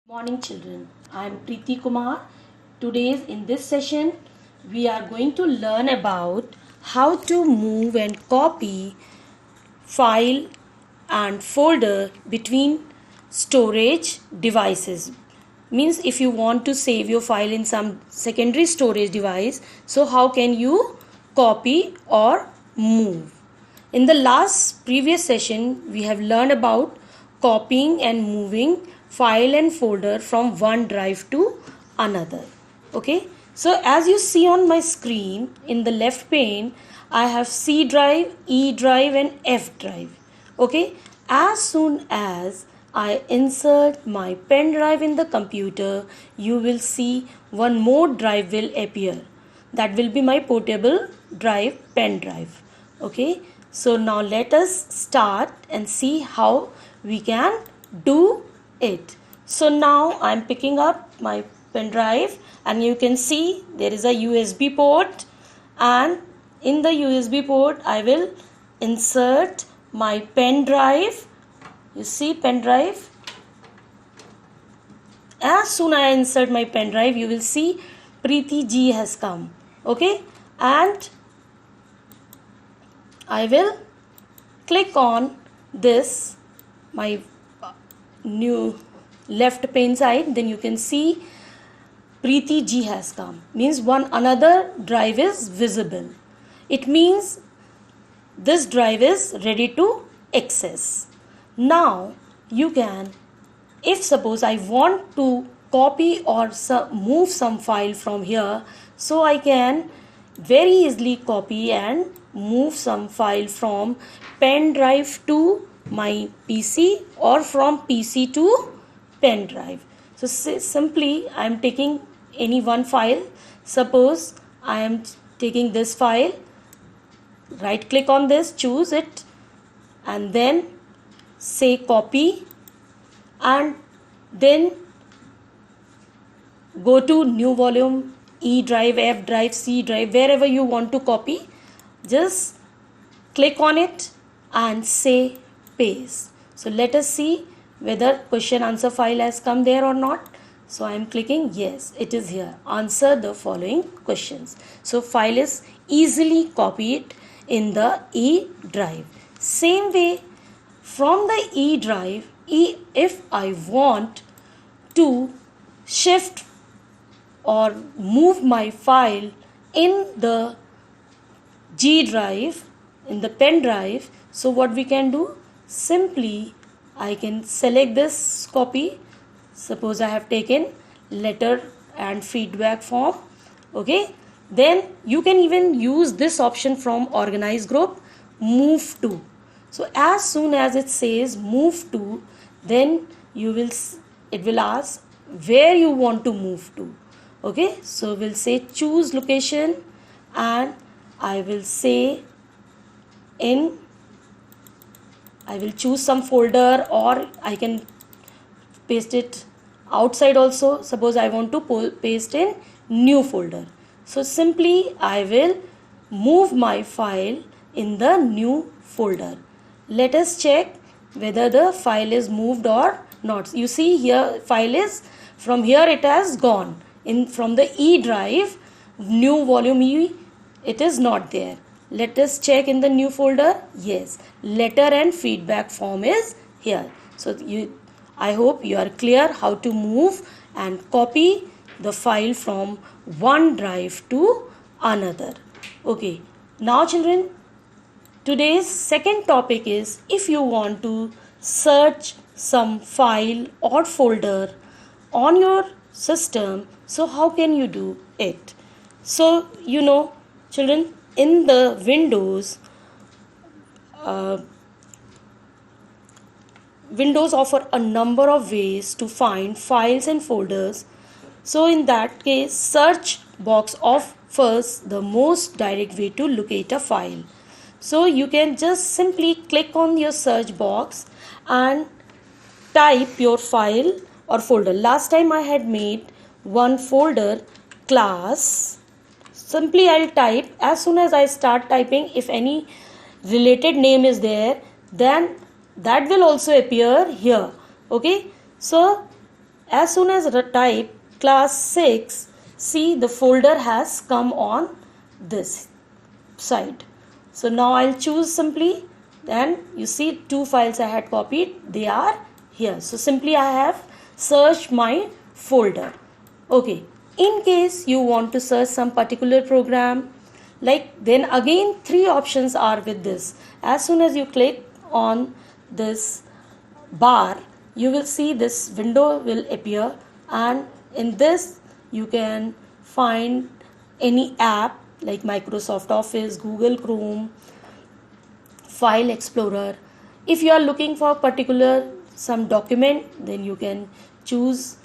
Morning children, I am Preeti Kumar. Today in this session we are going to learn about how to move and copy file and folder between storage devices. Means if you want to save your file in some secondary storage device, so how can you copy or move? In the last previous session we have learned about copying and moving file and folder from one drive to another. Okay, so as you see on my screen in the left pane, I have C drive, E drive and F drive. Okay, as soon as I insert my pen drive in the computer, you will see one more drive will appear. That will be my portable drive, pen drive. Okay, so now let us start and see how we can do it. So now I am picking up my pen drive and you can see there is a USB port, and in the USB port I will insert my pen drive. You see pen drive. As soon as I insert my pen drive, you will see Preeti G has come. Okay, and I will click on this my new left pane side. Then you can see Preeti G has come. Means one another drive is visible. It means this drive is ready to access. Now you can, if suppose I want to copy or move some file from here, so I can very easily copy and move some file from pen drive to my PC or from PC to pen drive. So simply I am taking any one file. Suppose I am taking this file, right click on this, choose it and then say copy, and then go to new volume, E drive, F drive, C drive, wherever you want to copy, just click on it and say paste. So let us see whether question answer file has come there or not. So I am clicking yes, it is here. Answer the following questions. So file is easily copied in the E drive. Same way from the E drive, if I want to shift or move my file in the G drive, in the pen drive, so what we can do, simply I can select this copy. Suppose I have taken letter and feedback form. Okay, then you can even use this option from organize group, move to. So as soon as it says move to, then it will ask where you want to move to. Okay, so we'll say choose location and I will say I will choose some folder, or I can paste it outside also. Suppose I want to paste in new folder. So simply I will move my file in the new folder. Let us check whether the file is moved or not. You see here file is, from here it has gone in from the E drive, new volume E, it is not there. Let us check in the new folder. Yes, letter and feedback form is here. So I hope you are clear how to move and copy the file from one drive to another. Okay, now children, today's second topic is, if you want to search some file or folder on your system, so how can you do it? So you know children, in the Windows, Windows offer a number of ways to find files and folders. So in that case, search box offers the most direct way to locate a file. So you can just simply click on your search box and type your file or folder. Last time I had made one folder, class. Simply I'll type. As soon as I start typing, if any related name is there, then that will also appear here. Okay, so As soon as type class 6, see the folder has come on this side. So now I'll choose simply, and you see 2 files I had copied, they are here. So simply I have searched my folder. Okay, in case you want to search some particular program, like, then again 3 options are with this. As soon as you click on this bar, you will see this window will appear, and in this you can find any app like Microsoft Office, Google Chrome, File Explorer. If you are looking for particular some document, then you can choose,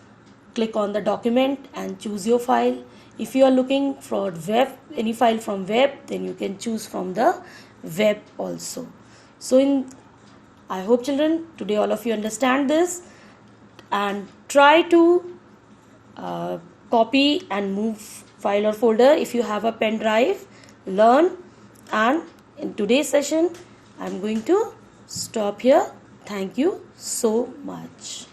click on the document and choose your file. If you are looking for web, any file from web, then you can choose from the web also. So I hope children today all of you understand this, and try to copy and move file or folder if you have a pen drive. Learn, and in today's session I am going to stop here. Thank you so much.